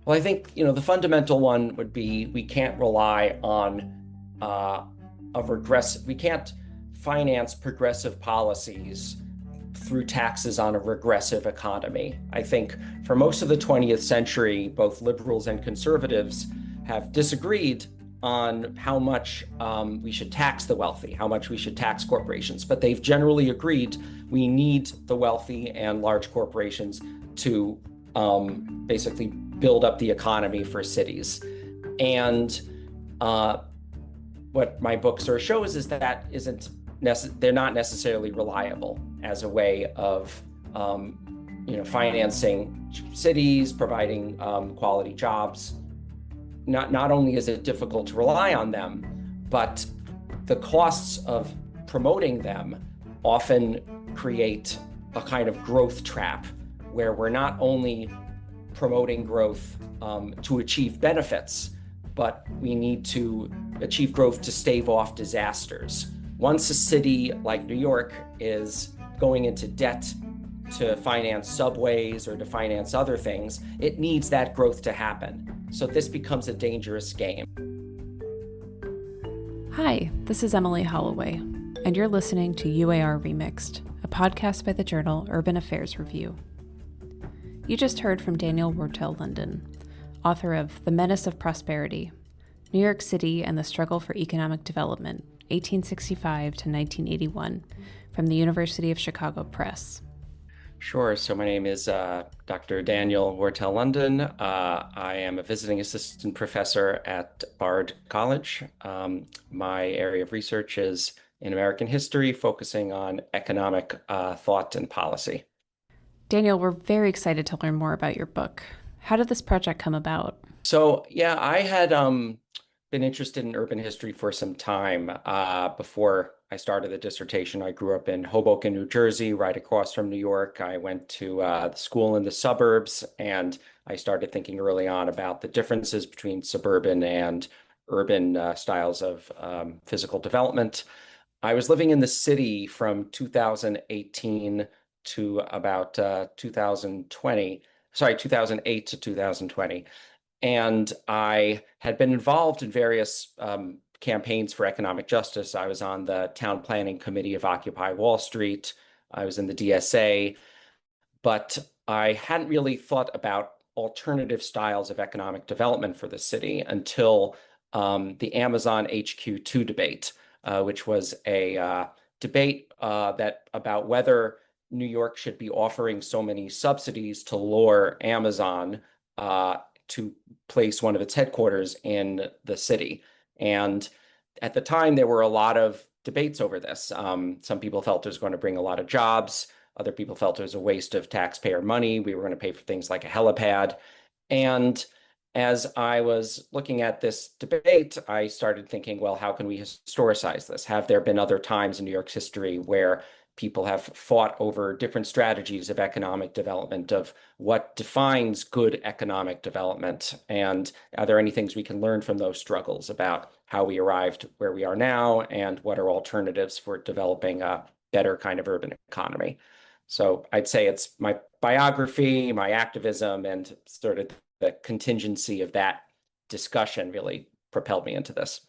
Well, I think, the fundamental one would be we can't rely on uh, we can't finance progressive policies through taxes on a regressive economy. I think for most of the 20th century, both liberals and conservatives have disagreed on how much we should tax the wealthy, how much we should tax corporations, but they've generally agreed we need the wealthy and large corporations to basically build up the economy for cities. And uh, what my book sort of shows is that isn't they're not necessarily reliable as a way of financing cities, providing quality jobs. Not only is it difficult to rely on them, but the costs of promoting them often create a kind of growth trap where we're not only promoting growth to achieve benefits, but we need to achieve growth to stave off disasters. Once a city like New York is going into debt to finance subways or to finance other things, it needs that growth to happen. So this becomes a dangerous game. Hi, this is Emily Holloway, and you're listening to UAR Remixed, a podcast by the journal Urban Affairs Review. You just heard from Daniel Wortel-London, author of The Menace of Prosperity, New York City and the Struggle for Economic Development, 1865 to 1981, from the University of Chicago Press. Sure. So my name is Dr. Daniel Wortel-London. I am a visiting assistant professor at Bard College. My area of research is in American history, focusing on economic thought and policy. Daniel, we're very excited to learn more about your book. How did this project come about? So yeah, I had been interested in urban history for some time before I started the dissertation. I grew up in Hoboken, New Jersey, right across from New York. I went to the school in the suburbs, and I started thinking early on about the differences between suburban and urban styles of physical development. I was living in the city from 2018 to about 2020, sorry, 2008 to 2020. And I had been involved in various campaigns for economic justice. I was on the town planning committee of Occupy Wall Street. I was in the DSA, but I hadn't really thought about alternative styles of economic development for the city until the Amazon HQ2 debate, which was a debate that about whether New York should be offering so many subsidies to lure Amazon to place one of its headquarters in the city. And at the time, there were a lot of debates over this. Some people felt it was going to bring a lot of jobs. Other people felt it was a waste of taxpayer money. We were going to pay for things like a helipad. And as I was looking at this debate, I started thinking, well, how can we historicize this? Have there been other times in New York's history where people have fought over different strategies of economic development, of what defines good economic development? And are there any things we can learn from those struggles about how we arrived where we are now and what are alternatives for developing a better kind of urban economy? So I'd say it's my biography, my activism, and sort of the contingency of that discussion really propelled me into this.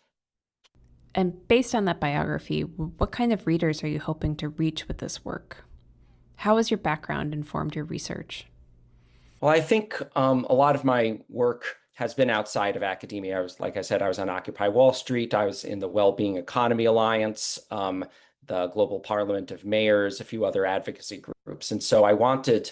And based on that biography, what kind of readers are you hoping to reach with this work? How has your background informed your research? Well, I think a lot of my work has been outside of academia. Like I said, I was on Occupy Wall Street. I was in the Wellbeing Economy Alliance, the Global Parliament of Mayors, a few other advocacy groups. And so I wanted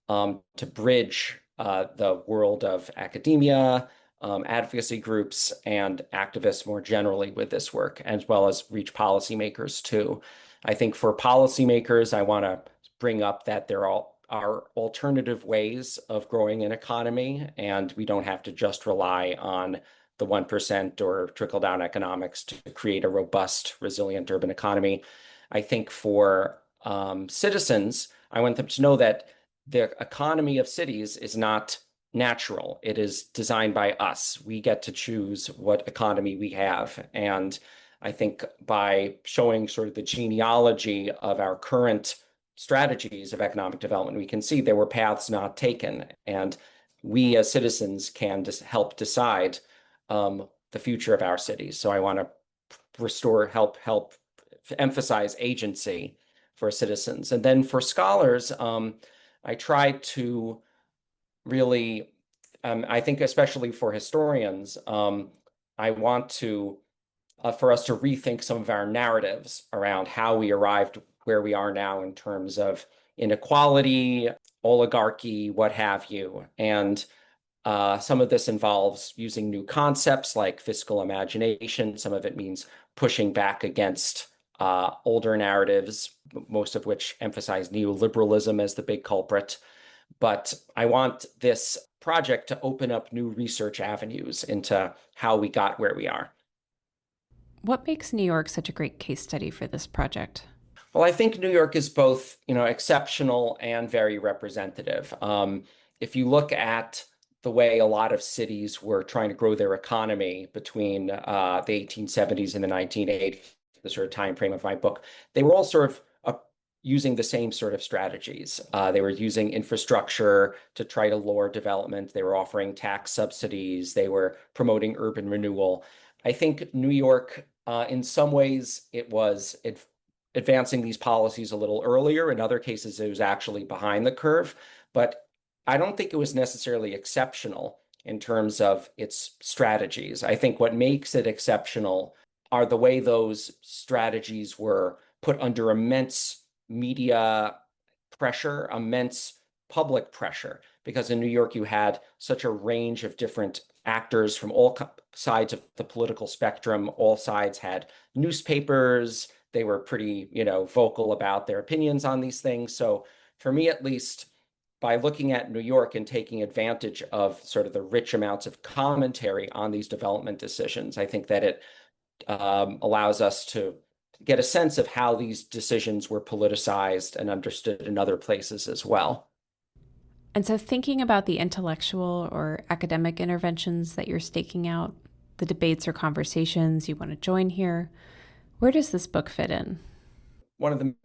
to bridge the world of academia, advocacy groups, and activists more generally with this work, as well as reach policymakers too. I think for policymakers, I want to bring up that there are alternative ways of growing an economy, and we don't have to just rely on the 1% or trickle-down economics to create a robust, resilient urban economy. I think for citizens, I want them to know that the economy of cities is not natural. It is designed by us. We get to choose what economy we have. And I think by showing sort of the genealogy of our current strategies of economic development, we can see there were paths not taken. And we as citizens can help decide the future of our cities. So I want to help emphasize agency for citizens. And then for scholars, I try to really, I think especially for historians, I want to for us to rethink some of our narratives around how we arrived where we are now in terms of inequality, oligarchy, what have you. And some of this involves using new concepts like fiscal imagination. Some of it means pushing back against older narratives, most of which emphasize neoliberalism as the big culprit. But I want this project to open up new research avenues into how we got where we are. What makes New York such a great case study for this project? Well, I think New York is both, exceptional and very representative. If you look at the way a lot of cities were trying to grow their economy between the 1870s and the 1980s, the sort of time frame of my book, they were all sort of using the same sort of strategies. They were using infrastructure to try to lure development. They were offering tax subsidies. They were promoting urban renewal. I think New York, in some ways, it was advancing these policies a little earlier. In other cases, it was actually behind the curve. But I don't think it was necessarily exceptional in terms of its strategies. I think what makes it exceptional are the way those strategies were put under immense media pressure, immense public pressure, because in New York you had such a range of different actors from all sides of the political spectrum. All sides had newspapers. They were pretty, vocal about their opinions on these things. So for me, at least, by looking at New York and taking advantage of sort of the rich amounts of commentary on these development decisions, I think that it allows us to get a sense of how these decisions were politicized and understood in other places as well. And so, thinking about the intellectual or academic interventions that you're staking out, the debates or conversations you want to join here, where does this book fit in? One of the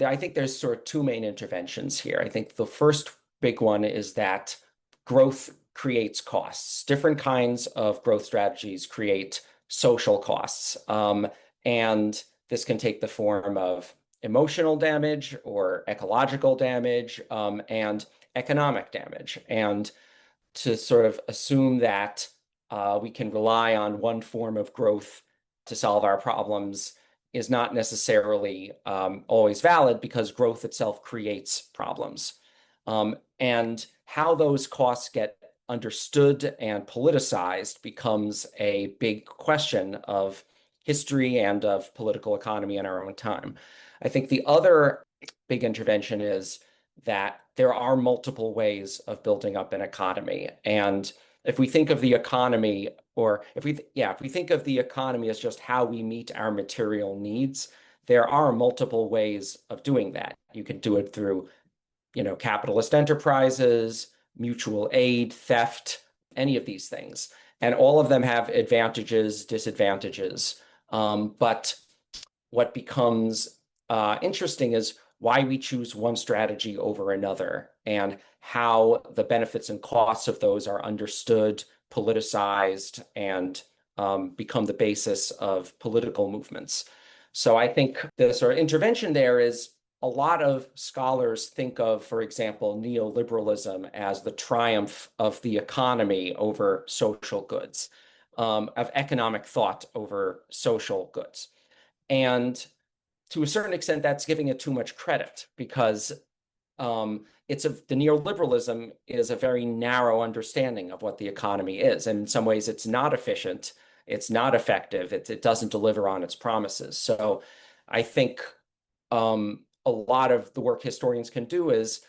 I think there's sort of two main interventions here. I think the first big one is that growth creates costs. Different kinds of growth strategies create social costs. And this can take the form of emotional damage or ecological damage, and economic damage. And to sort of assume that we can rely on one form of growth to solve our problems is not necessarily always valid, because growth itself creates problems. And how those costs get understood and politicized becomes a big question of history and of political economy in our own time. I think the other big intervention is that there are multiple ways of building up an economy. And if we think of the economy, or if we think of the economy as just how we meet our material needs, there are multiple ways of doing that. You can do it through, capitalist enterprises, mutual aid, theft, any of these things. And all of them have advantages, disadvantages. But what becomes interesting is why we choose one strategy over another, and how the benefits and costs of those are understood, politicized, and become the basis of political movements. So I think the sort of intervention there is, a lot of scholars think of, for example, neoliberalism as the triumph of the economy over social goods, of economic thought over social goods. And to a certain extent, that's giving it too much credit, because the neoliberalism is a very narrow understanding of what the economy is. And in some ways, it's not efficient, it's not effective, it doesn't deliver on its promises. So I think a lot of the work historians can do is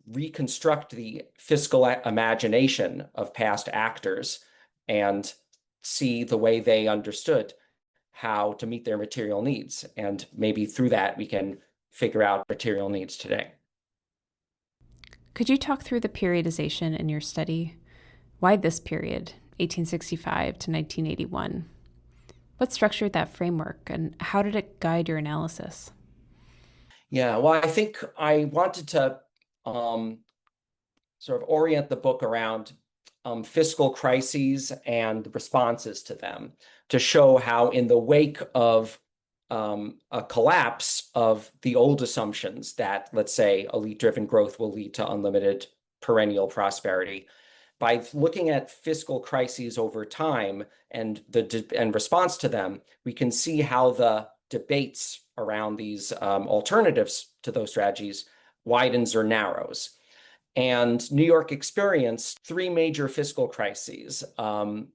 reconstruct the fiscal imagination of past actors and see the way they understood how to meet their material needs. And maybe through that, we can figure out material needs today. Could you talk through the periodization in your study? Why this period, 1865 to 1981? What structured that framework, and how did it guide your analysis? Yeah, well, I think I wanted to sort of orient the book around fiscal crises and responses to them to show how, in the wake of a collapse of the old assumptions that, let's say, elite-driven growth will lead to unlimited perennial prosperity, by looking at fiscal crises over time and response to them, we can see how the debates around these alternatives to those strategies widens or narrows. And New York experienced three major fiscal crises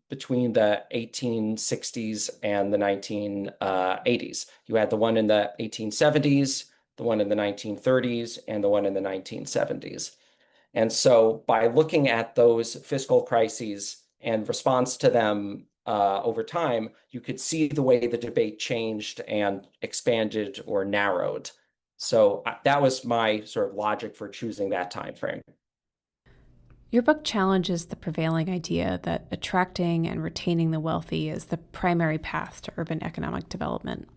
between the 1860s and the 1980s. You had the one in the 1870s, the one in the 1930s, and the one in the 1970s. And so by looking at those fiscal crises and response to them over time, you could see the way the debate changed and expanded or narrowed. So that was my sort of logic for choosing that time frame. Your book challenges the prevailing idea that attracting and retaining the wealthy is the primary path to urban economic development.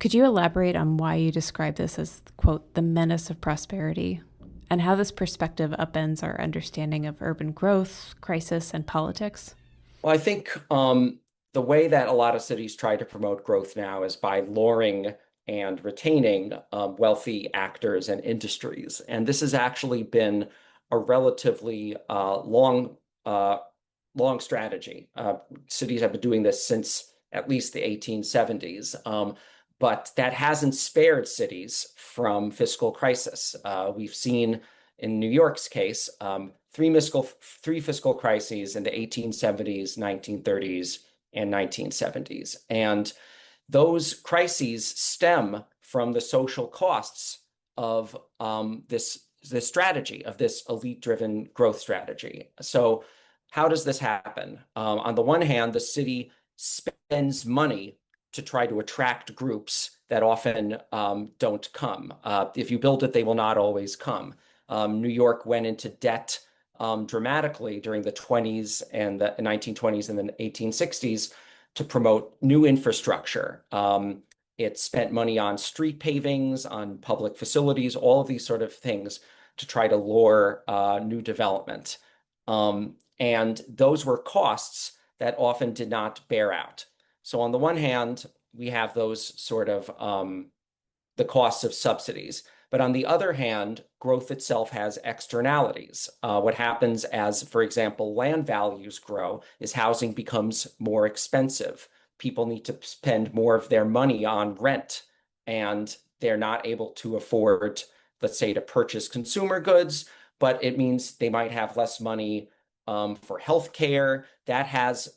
Could you elaborate on why you describe this as, quote, the menace of prosperity, and how this perspective upends our understanding of urban growth, crisis, and politics? Well, I think the way that a lot of cities try to promote growth now is by luring and retaining wealthy actors and industries. And this has actually been a relatively long strategy. Cities have been doing this since at least the 1870s. But that hasn't spared cities from fiscal crisis. We've seen in New York's case, three fiscal crises in the 1870s, 1930s, and 1970s. And those crises stem from the social costs of this strategy, of this elite-driven growth strategy. So how does this happen? On the one hand, the city spends money to try to attract groups that often don't come. If you build it, they will not always come. New York went into debt dramatically during the 20s and the 1920s and the 1860s to promote new infrastructure. It spent money on street pavings, on public facilities, all of these sort of things to try to lure new development. And those were costs that often did not bear out. So on the one hand, we have those sort of the costs of subsidies. But on the other hand, growth itself has externalities. What happens as, for example, land values grow is housing becomes more expensive. People need to spend more of their money on rent, and they're not able to afford, let's say, to purchase consumer goods, but it means they might have less money for healthcare. That has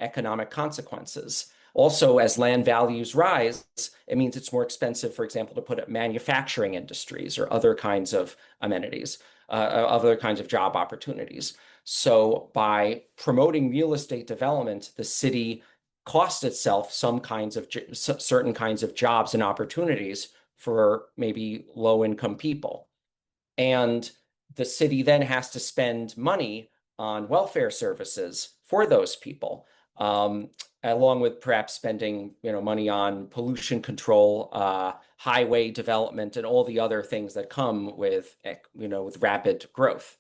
economic consequences. Also, as land values rise, it means it's more expensive, for example, to put up manufacturing industries or other kinds of amenities, other kinds of job opportunities. So by promoting real estate development, the city costs itself certain kinds of jobs and opportunities for maybe low-income people. And the city then has to spend money on welfare services for those people, along with perhaps spending money on pollution control, highway development, and all the other things that come with with rapid growth.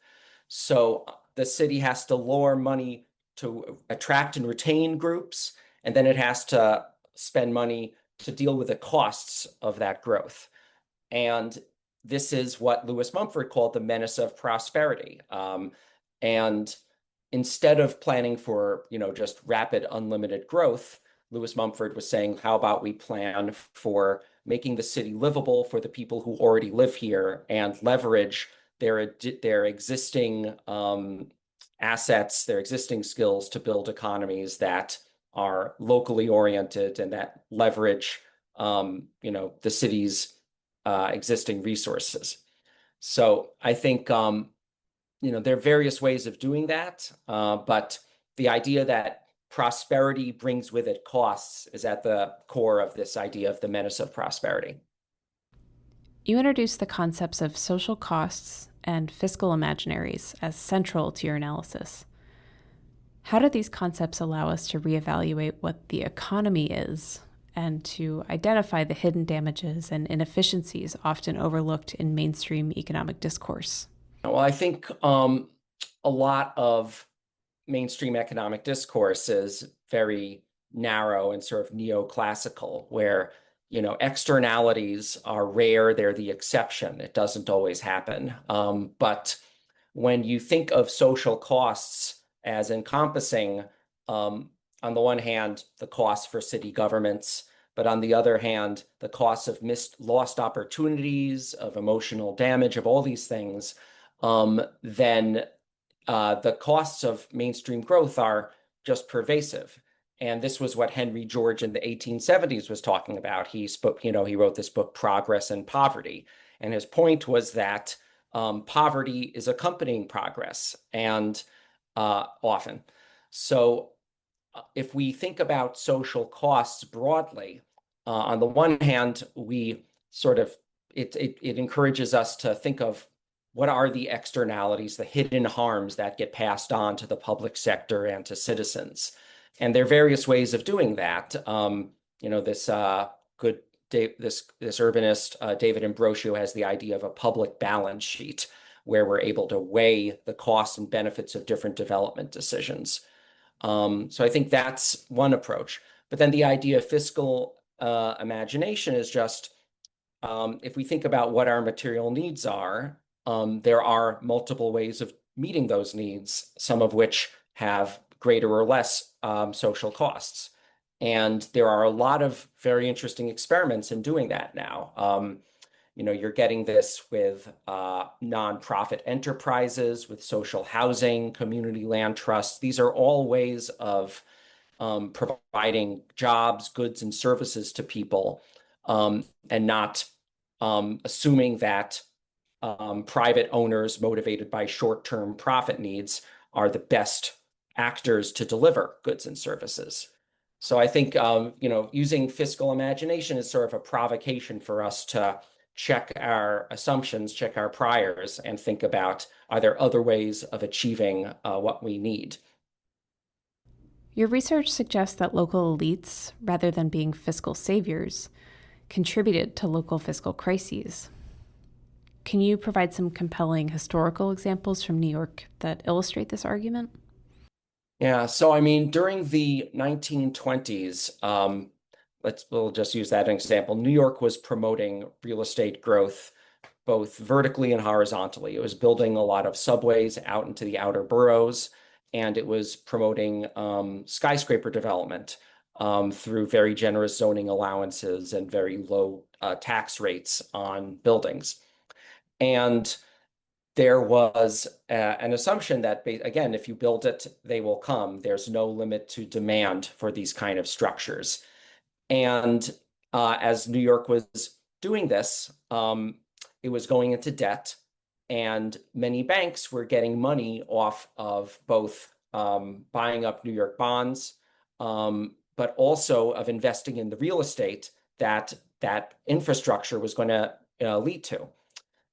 So the city has to lure money to attract and retain groups, and then it has to spend money to deal with the costs of that growth. And this is what Lewis Mumford called the menace of prosperity. And instead of planning for, just rapid, unlimited growth, Lewis Mumford was saying, how about we plan for making the city livable for the people who already live here and leverage their existing assets, their existing skills to build economies that are locally oriented and that leverage, the city's existing resources. So I think, there are various ways of doing that, but the idea that prosperity brings with it costs is at the core of this idea of the menace of prosperity. You introduce the concepts of social costs and fiscal imaginaries as central to your analysis. How do these concepts allow us to reevaluate what the economy is and to identify the hidden damages and inefficiencies often overlooked in mainstream economic discourse? Well, I think a lot of mainstream economic discourse is very narrow and sort of neoclassical, where, externalities are rare, they're the exception. It doesn't always happen. But when you think of social costs as encompassing, um, on the one hand, the costs for city governments, but on the other hand, the costs of missed, lost opportunities, of emotional damage, of all these things, then the costs of mainstream growth are just pervasive. And this was what Henry George in the 1870s was talking about. He spoke, he wrote this book, Progress and Poverty. And his point was that poverty is accompanying progress, and often. So if we think about social costs broadly, on the one hand, we sort of it encourages us to think of what are the externalities, the hidden harms that get passed on to the public sector and to citizens. And there are various ways of doing that. This good this urbanist David Ambrosio has the idea of a public balance sheet, where we're able to weigh the costs and benefits of different development decisions. So I think that's one approach. But then the idea of fiscal imagination is just, if we think about what our material needs are, there are multiple ways of meeting those needs, some of which have greater or less social costs. And there are a lot of very interesting experiments in doing that now. You're getting this with nonprofit enterprises, with social housing, community land trusts. These are all ways of providing jobs, goods, and services to people, and not assuming that private owners motivated by short-term profit needs are the best actors to deliver goods and services. So I think, using fiscal imagination is sort of a provocation for us to check our assumptions, check our priors, and think about, are there other ways of achieving what we need? Your research suggests that local elites, rather than being fiscal saviors, contributed to local fiscal crises. Can you provide some compelling historical examples from New York that illustrate this argument? Yeah, so I mean, during the 1920s, we'll just use that as an example. New York was promoting real estate growth both vertically and horizontally. It was building a lot of subways out into the outer boroughs, and it was promoting skyscraper development through very generous zoning allowances and very low tax rates on buildings. And there was an assumption that, again, if you build it, they will come. There's no limit to demand for these kind of structures. And as New York was doing this, it was going into debt, and many banks were getting money off of both buying up New York bonds, but also of investing in the real estate that infrastructure was going to lead to.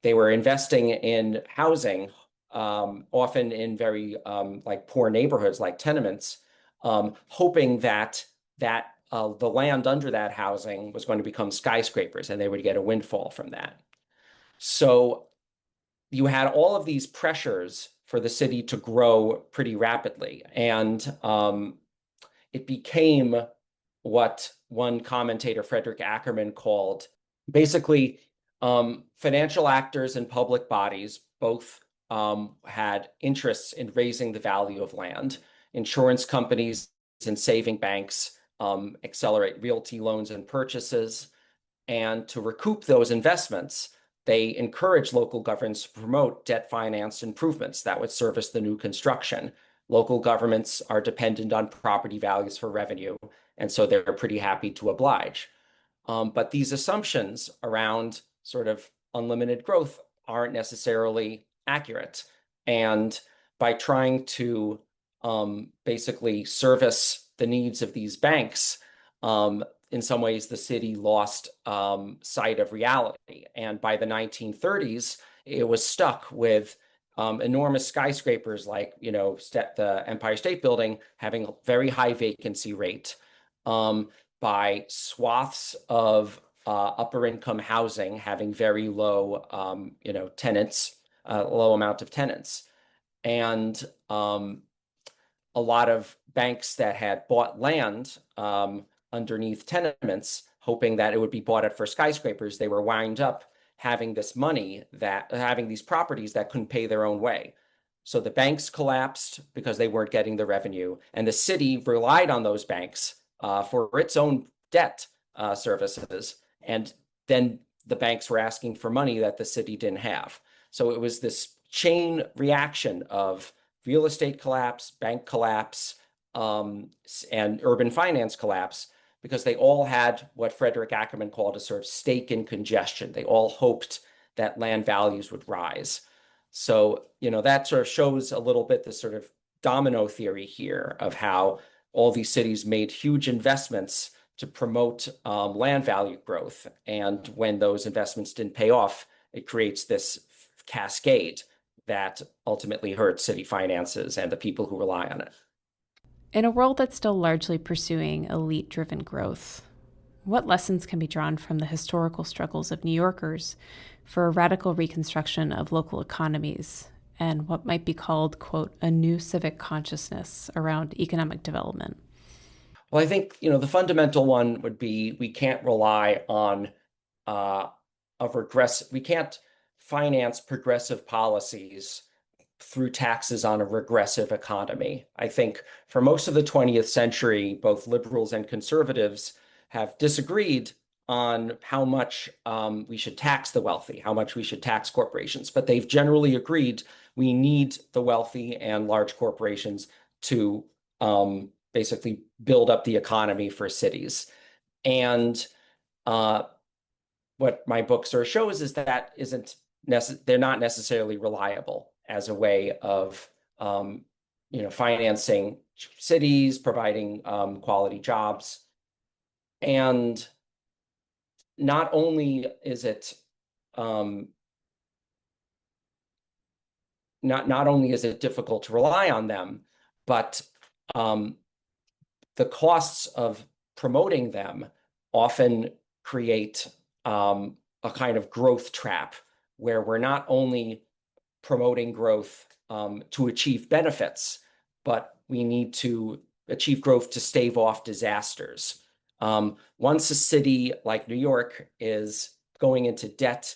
They were investing in housing, often in very like poor neighborhoods, like tenements, hoping that the land under that housing was going to become skyscrapers, and they would get a windfall from that. So you had all of these pressures for the city to grow pretty rapidly, and it became what one commentator, Frederick Ackerman, called basically financial actors and public bodies both had interests in raising the value of land. Insurance companies and saving banks accelerate realty loans and purchases. And to recoup those investments, they encourage local governments to promote debt-financed improvements that would service the new construction. Local governments are dependent on property values for revenue, and so they're pretty happy to oblige. But these assumptions around sort of unlimited growth aren't necessarily accurate. And by trying to basically service the needs of these banks, in some ways, the city lost sight of reality. And by the 1930s, it was stuck with enormous skyscrapers like, the Empire State Building having a very high vacancy rate, by swaths of upper income housing having very low, tenants, a low amount of tenants. And a lot of banks that had bought land underneath tenements, hoping that it would be bought up for skyscrapers, they were wound up having this money that having these properties that couldn't pay their own way. So the banks collapsed because they weren't getting the revenue, and the city relied on those banks for its own debt services. And then the banks were asking for money that the city didn't have. So it was this chain reaction of real estate collapse, bank collapse, and urban finance collapse, because they all had what Frederick Ackerman called a sort of stake in congestion. They all hoped that land values would rise. So, that sort of shows a little bit the sort of domino theory here of how all these cities made huge investments to promote land value growth. And when those investments didn't pay off, it creates this cascade that ultimately hurts city finances and the people who rely on it. In a world that's still largely pursuing elite-driven growth, what lessons can be drawn from the historical struggles of New Yorkers for a radical reconstruction of local economies and what might be called, quote, a new civic consciousness around economic development? Well, I think, the fundamental one would be we can't rely on we can't finance progressive policies through taxes on a regressive economy. I think for most of the 20th century, both liberals and conservatives have disagreed on how much we should tax the wealthy, how much we should tax corporations, but they've generally agreed we need the wealthy and large corporations to basically build up the economy for cities. And what my book sort of shows is that they're not necessarily reliable as a way of financing cities, providing quality jobs. And not only is it not only is it difficult to rely on them, but the costs of promoting them often create a kind of growth trap where we're not only promoting growth to achieve benefits, but we need to achieve growth to stave off disasters. Once a city like New York is going into debt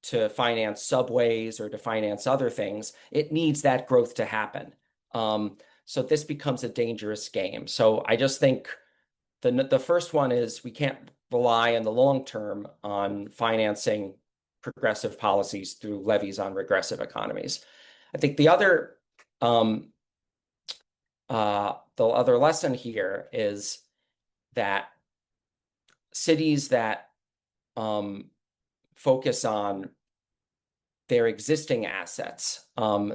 to finance subways or to finance other things, it needs that growth to happen. So this becomes a dangerous game. So I just think the first one is we can't rely in the long term on financing progressive policies through levies on regressive economies. I think the other lesson here is that cities that focus on their existing assets,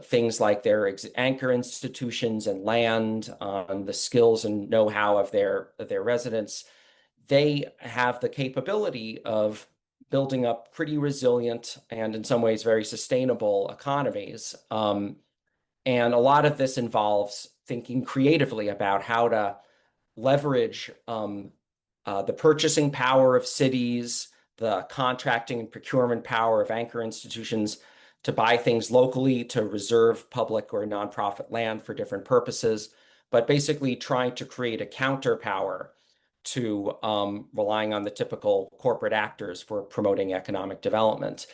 things like their anchor institutions and land, on the skills and know-how of their residents, they have the capability of building up pretty resilient and in some ways very sustainable economies. And a lot of this involves thinking creatively about how to leverage the purchasing power of cities, the contracting and procurement power of anchor institutions to buy things locally, to reserve public or nonprofit land for different purposes, but basically trying to create a counterpower to relying on the typical corporate actors for promoting economic development.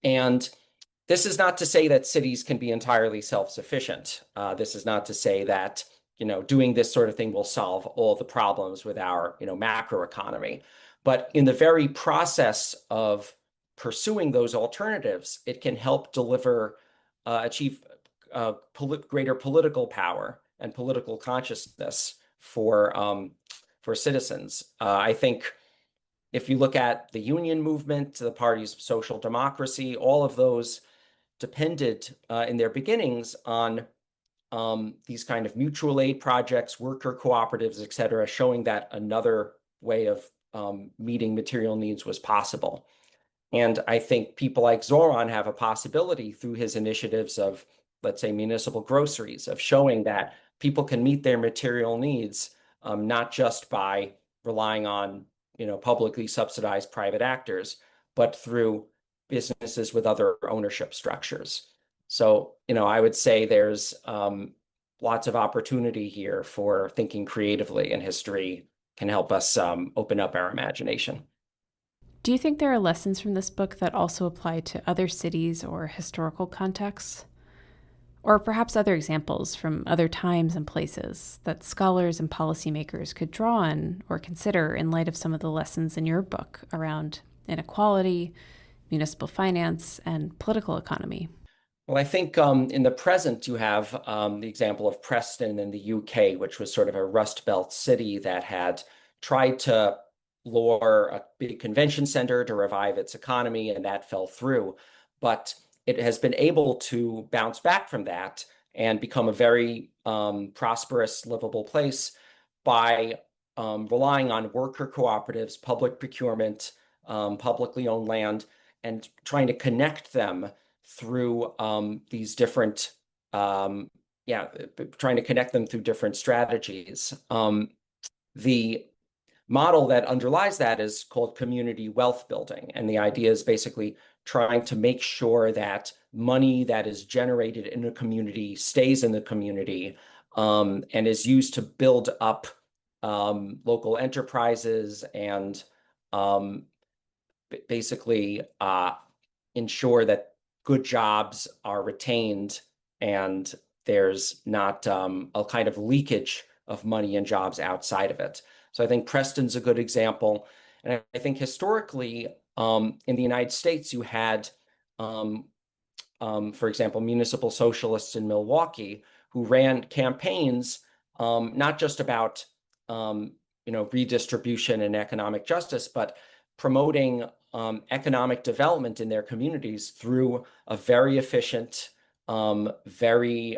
And this is not to say that cities can be entirely self-sufficient. This is not to say that doing this sort of thing will solve all the problems with our macro economy. But in the very process of pursuing those alternatives, it can help achieve greater political power and political consciousness for citizens. I think if you look at the union movement, the parties of social democracy, all of those depended in their beginnings on these kind of mutual aid projects, worker cooperatives, et cetera, showing that another way of meeting material needs was possible. And I think people like Zoran have a possibility through his initiatives of, let's say, municipal groceries, of showing that people can meet their material needs, not just by relying on, publicly subsidized private actors, but through businesses with other ownership structures. So, I would say there's lots of opportunity here for thinking creatively, and history can help us open up our imagination. Do you think there are lessons from this book that also apply to other cities or historical contexts? Or perhaps other examples from other times and places that scholars and policymakers could draw on or consider in light of some of the lessons in your book around inequality, municipal finance, and political economy? Well, I think in the present, you have the example of Preston in the UK, which was sort of a Rust Belt city that had tried to lure a big convention center to revive its economy, and that fell through. But it has been able to bounce back from that and become a very prosperous, livable place by relying on worker cooperatives, public procurement, publicly owned land, and trying to connect them through these different, yeah, trying to connect them through different strategies. The model that underlies that is called community wealth building. And the idea is basically trying to make sure that money that is generated in a community stays in the community, and is used to build up local enterprises and um, basically ensure that good jobs are retained and there's not a kind of leakage of money and jobs outside of it. So I think Preston's a good example. And I think historically, in the United States, you had, um, for example, municipal socialists in Milwaukee who ran campaigns, not just about redistribution and economic justice, but promoting economic development in their communities through a very efficient, very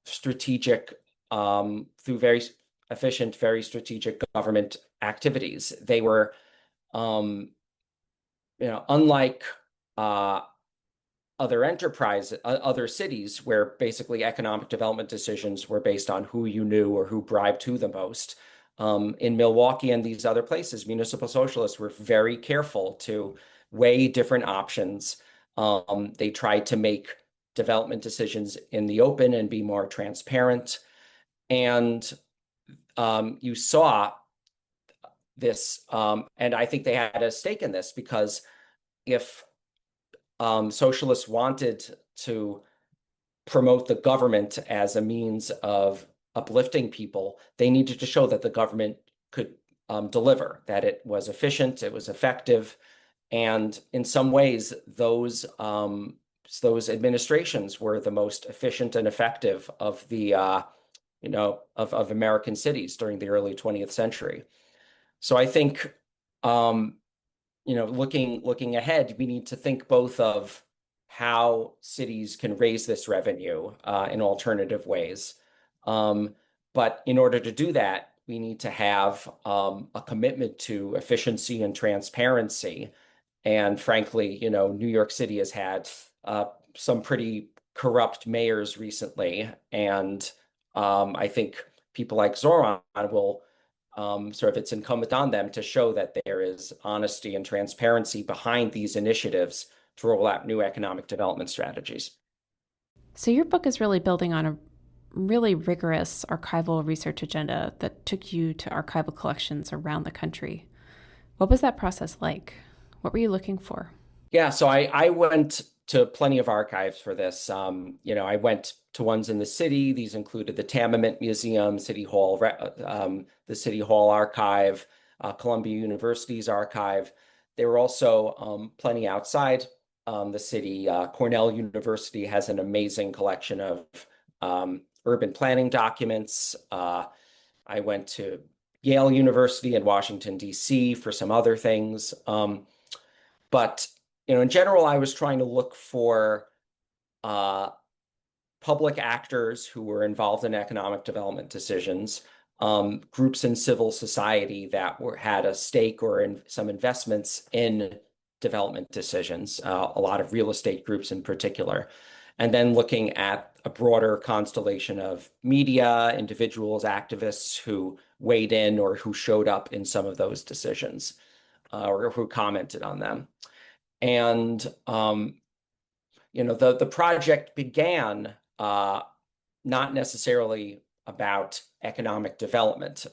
strategic, through very efficient, very strategic government activities. They were, unlike other cities where basically economic development decisions were based on who you knew or who bribed who the most. In Milwaukee and these other places, municipal socialists were very careful to weigh different options. They tried to make development decisions in the open and be more transparent. And you saw this, and I think they had a stake in this because if socialists wanted to promote the government as a means of uplifting people, they needed to show that the government could deliver, that it was efficient, it was effective, and in some ways, those administrations were the most efficient and effective of the of American cities during the early 20th century. So I think looking ahead, we need to think both of how cities can raise this revenue in alternative ways. But in order to do that, we need to have a commitment to efficiency and transparency. And frankly, New York City has had some pretty corrupt mayors recently. And I think people like Zoran will it's incumbent on them to show that there is honesty and transparency behind these initiatives to roll out new economic development strategies. So, your book is really building on a really rigorous archival research agenda that took you to archival collections around the country. What was that process like? What were you looking for? Yeah, so I went to plenty of archives for this. I went to ones in the city. These included the Tamiment Museum, City Hall, the City Hall Archive, Columbia University's archive. There were also plenty outside the city. Cornell University has an amazing collection of urban planning documents. I went to Yale University in Washington, D.C. for some other things. But in general, I was trying to look for uh, public actors who were involved in economic development decisions, groups in civil society that had a stake or some investments in development decisions, a lot of real estate groups in particular, and then looking at a broader constellation of media, individuals, activists who weighed in or who showed up in some of those decisions, or who commented on them. And the project began not necessarily about economic development.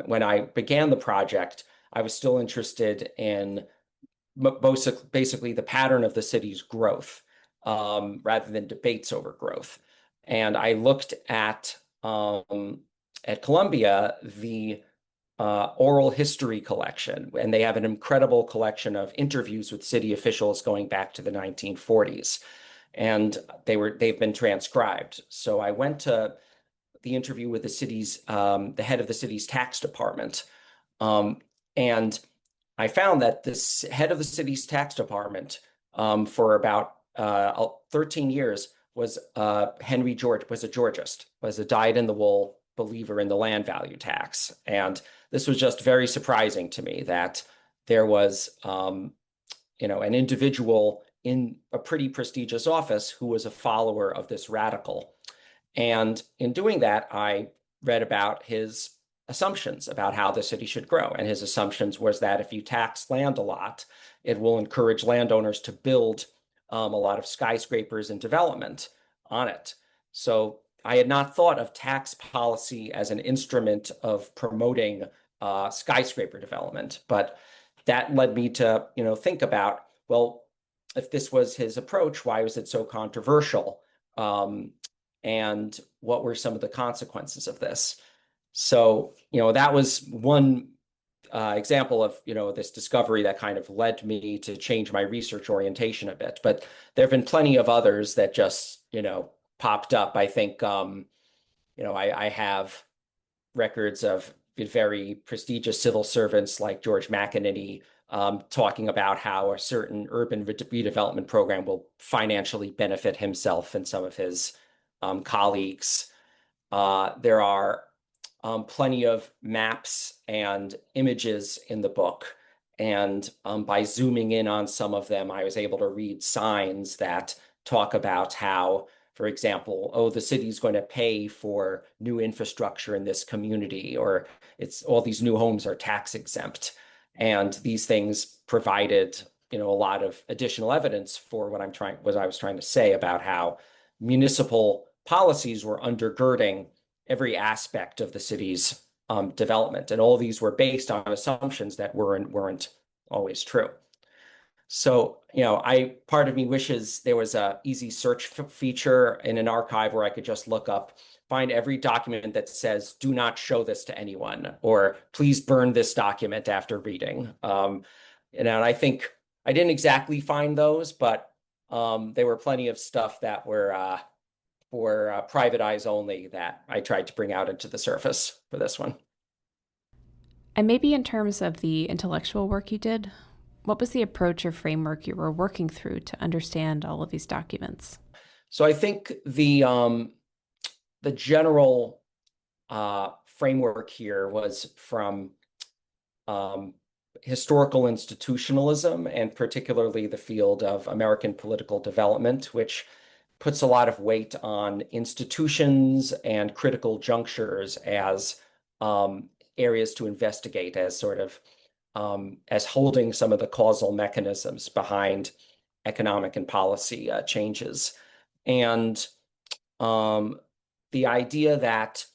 When I began the project, I was still interested in basically the pattern of the city's growth, rather than debates over growth. And I looked at Columbia, the oral history collection, and they have an incredible collection of interviews with city officials going back to the 1940s, and they've been transcribed. So I went to the interview with the head of the city's tax department, um, and I found that this head of the city's tax department, for about 13 years, was Henry George was a Georgist, was a dyed-in-the-wool believer in the land value tax. And this was just very surprising to me that there was, an individual in a pretty prestigious office who was a follower of this radical. And in doing that, I read about his assumptions about how the city should grow. And his assumptions was that if you tax land a lot, it will encourage landowners to build a lot of skyscrapers and development on it. So I had not thought of tax policy as an instrument of promoting skyscraper development, but that led me to, think about, well, if this was his approach, why was it so controversial? And what were some of the consequences of this? So, that was one example of, this discovery that kind of led me to change my research orientation a bit. But there have been plenty of others that just, popped up. I think, I have records of very prestigious civil servants like George McEnany, talking about how a certain urban redevelopment program will financially benefit himself and some of his colleagues. There are plenty of maps and images in the book. And by zooming in on some of them, I was able to read signs that talk about how, for example, oh, the city's going to pay for new infrastructure in this community, or it's all these new homes are tax exempt. And these things provided, a lot of additional evidence for what I was trying to say about how municipal policies were undergirding every aspect of the city's development. And all these were based on assumptions that weren't always true. So, part of me wishes there was a easy search feature in an archive where I could just look up, find every document that says, do not show this to anyone, or please burn this document after reading. And I think I didn't exactly find those, but there were plenty of stuff that were for private eyes only that I tried to bring out into the surface for this one. And maybe in terms of the intellectual work you did, what was the approach or framework you were working through to understand all of these documents? So I think the general framework here was from historical institutionalism, and particularly the field of American political development, which puts a lot of weight on institutions and critical junctures as areas to investigate, as sort of as holding some of the causal mechanisms behind economic and policy changes. And the idea that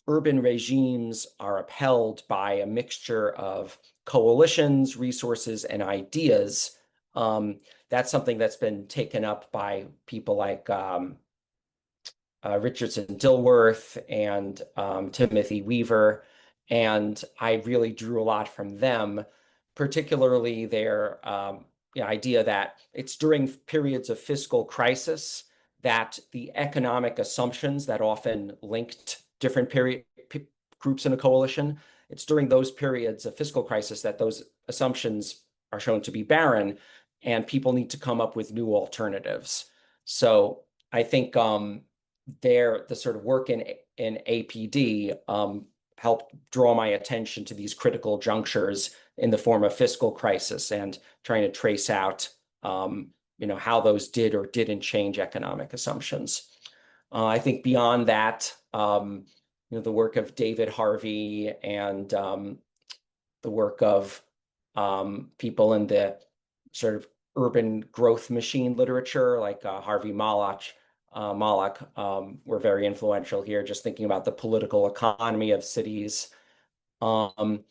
urban regimes are upheld by a mixture of coalitions, resources, and ideas, that's something that's been taken up by people like Richardson Dilworth and Timothy Weaver. And I really drew a lot from them, particularly their idea that it's during periods of fiscal crisis that the economic assumptions that often linked different groups in a coalition, it's during those periods of fiscal crisis that those assumptions are shown to be barren, and people need to come up with new alternatives. So I think the sort of work in APD helped draw my attention to these critical junctures in the form of fiscal crisis and trying to trace out how those did or didn't change economic assumptions. I think beyond that, the work of David Harvey and the work of people in the sort of urban growth machine literature, like Harvey Moloch, were very influential here, just thinking about the political economy of cities. Um,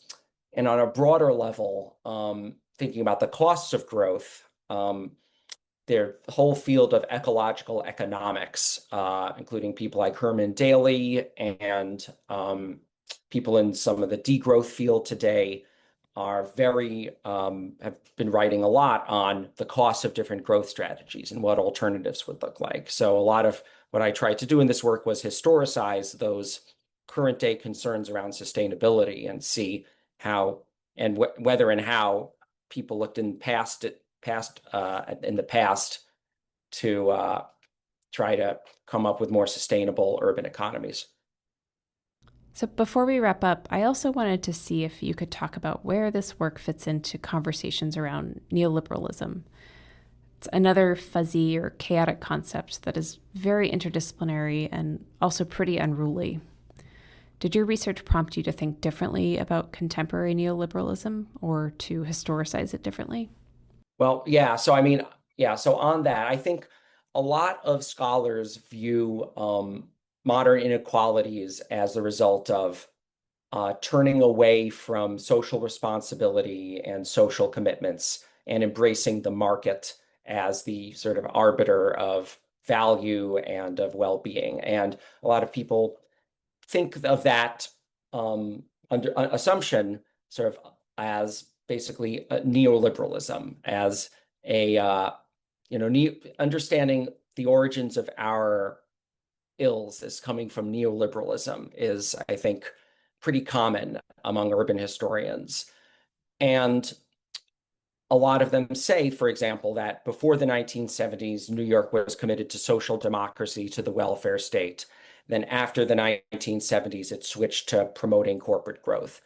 and on a broader level, thinking about the costs of growth, their whole field of ecological economics, including people like Herman Daly and people in some of the degrowth field today, are have been writing a lot on the costs of different growth strategies and what alternatives would look like. So a lot of what I tried to do in this work was historicize those current day concerns around sustainability and see how and whether and how people looked in the past to try to come up with more sustainable urban economies. So before we wrap up, I also wanted to see if you could talk about where this work fits into conversations around neoliberalism. It's another fuzzy or chaotic concept that is very interdisciplinary and also pretty unruly. Did your research prompt you to think differently about contemporary neoliberalism or to historicize it differently? Well, yeah. So, I mean, yeah. So, on that, I think a lot of scholars view modern inequalities as the result of turning away from social responsibility and social commitments and embracing the market as the sort of arbiter of value and of well-being. And a lot of people think of that under assumption sort of as basically neoliberalism, as a understanding the origins of our ills as coming from neoliberalism is, I think, pretty common among urban historians. And a lot of them say, for example, that before the 1970s, New York was committed to social democracy, to the welfare state. Then after the 1970s, it switched to promoting corporate growth.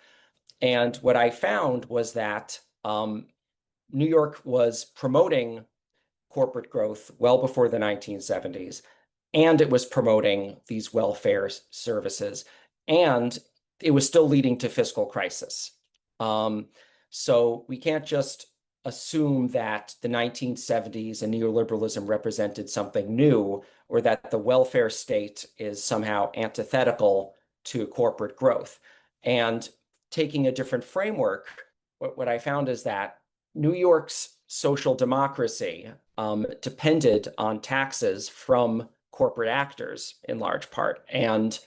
And what I found was that New York was promoting corporate growth well before the 1970s, and it was promoting these welfare services, and it was still leading to fiscal crisis. So we can't just assume that the 1970s and neoliberalism represented something new, or that the welfare state is somehow antithetical to corporate growth. And taking a different framework, what I found is that New York's social democracy depended on taxes from corporate actors in large part. And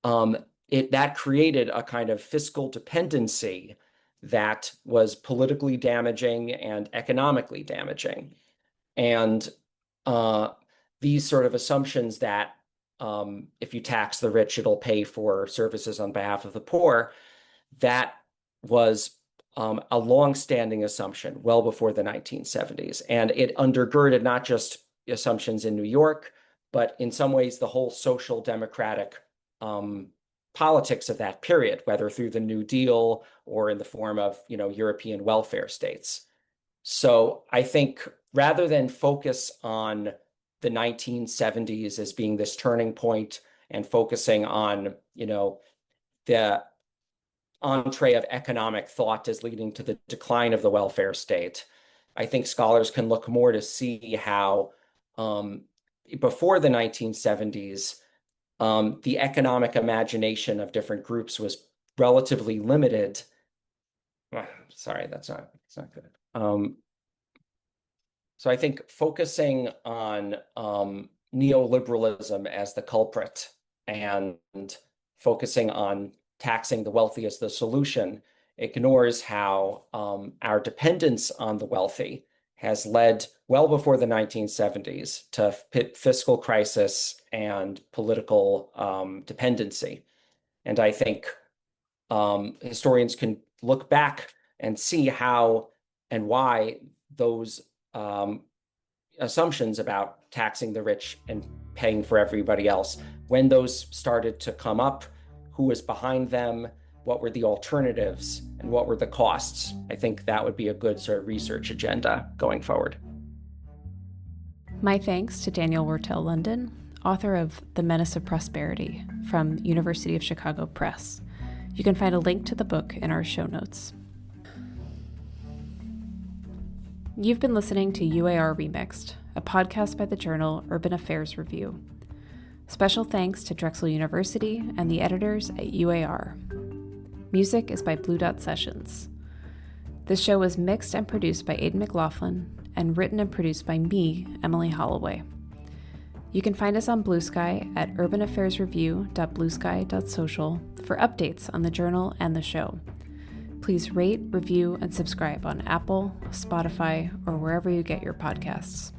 that created a kind of fiscal dependency that was politically damaging and economically damaging. And these sort of assumptions that if you tax the rich, it'll pay for services on behalf of the poor, that was a long-standing assumption well before the 1970s. And it undergirded not just assumptions in New York, but in some ways the whole social democratic politics of that period, whether through the New Deal or in the form of, European welfare states. So I think rather than focus on the 1970s as being this turning point and focusing on, the entree of economic thought as leading to the decline of the welfare state, I think scholars can look more to see how before the 1970s, the economic imagination of different groups was relatively limited. Sorry, that's not good. So I think focusing on neoliberalism as the culprit and focusing on taxing the wealthy as the solution ignores how our dependence on the wealthy has led well before the 1970s to fiscal crisis and political dependency. And I think historians can look back and see how and why those assumptions about taxing the rich and paying for everybody else, when those started to come up, who was behind them, what were the alternatives, and what were the costs. I think that would be a good sort of research agenda going forward. My thanks to Daniel Wortel-London, author of The Menace of Prosperity from University of Chicago Press. You can find a link to the book in our show notes. You've been listening to UAR Remixed, a podcast by the journal Urban Affairs Review. Special thanks to Drexel University and the editors at UAR. Music is by Blue Dot Sessions. This show was mixed and produced by Aidan McLaughlin and written and produced by me, Emily Holloway. You can find us on Blue Sky at urbanaffairsreview.bluesky.social for updates on the journal and the show. Please rate, review, and subscribe on Apple, Spotify, or wherever you get your podcasts.